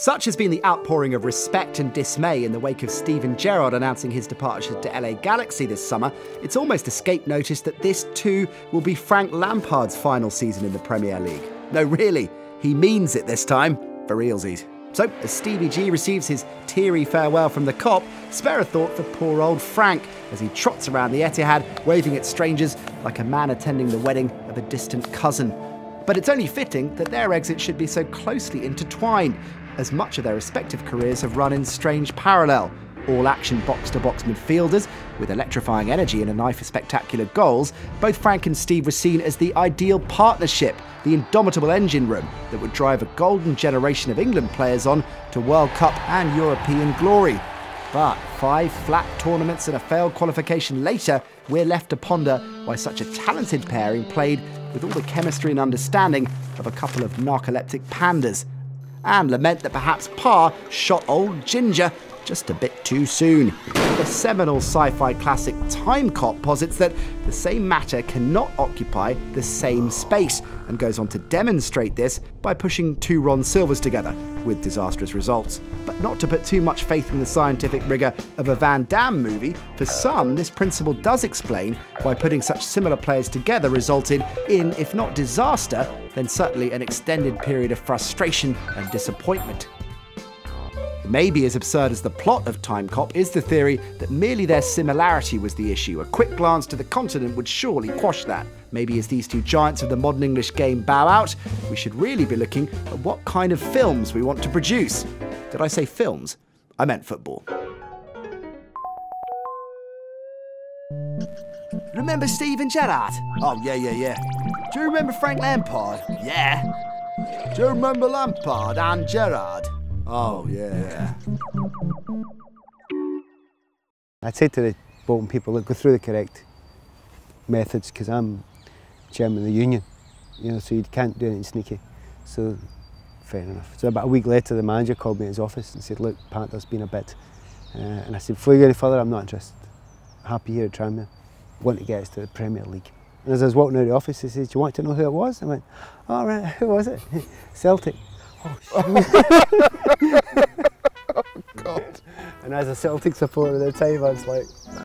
Such has been the outpouring of respect and dismay in the wake of Steven Gerrard announcing his departure to LA Galaxy this summer, it's almost escaped notice that this too will be Frank Lampard's final season in the Premier League. No, really, he means it this time, for realsies. So, as Stevie G receives his teary farewell from the Kop, spare a thought for poor old Frank as he trots around the Etihad, waving at strangers like a man attending the wedding of a distant cousin. But it's only fitting that their exit should be so closely intertwined, as much of their respective careers have run in strange parallel. All-action box-to-box midfielders with electrifying energy and a knife for spectacular goals, both Frank and Steve were seen as the ideal partnership, the indomitable engine room that would drive a golden generation of England players on to World Cup and European glory. But 5 flat tournaments and a failed qualification later, we're left to ponder why such a talented pairing played with all the chemistry and understanding of a couple of narcoleptic pandas, and lament that perhaps Pa shot old Ginger just a bit too soon. The seminal sci-fi classic Time Cop posits that the same matter cannot occupy the same space, and goes on to demonstrate this by pushing 2 Ron Silvers together, with disastrous results. But not to put too much faith in the scientific rigour of a Van Damme movie, for some this principle does explain why putting such similar players together resulted in, if not disaster, then certainly an extended period of frustration and disappointment. Maybe as absurd as the plot of Time Cop is the theory that merely their similarity was the issue. A quick glance to the continent would surely quash that. Maybe as these 2 giants of the modern English game bow out, we should really be looking at what kind of films we want to produce. Did I say films? I meant football. Remember Steven Gerrard? Oh, yeah. Do you remember Frank Lampard? Yeah. Do you remember Lampard and Gerrard? Oh, yeah. I'd say to the Bolton people, look, go through the correct methods, because I'm chairman of the union, so you can't do anything sneaky. So, fair enough. So about a week later, the manager called me in his office and said, look, Pat, there's been a bit. And I said, before you go any further, I'm not interested. Happy here at Tranmere. Want to get us to the Premier League. And as I was walking out of the office, he said, do you want to know who it was? I went, all right, who was it? Celtic. Oh, God. And as a Celtic supporter at the time, I was like,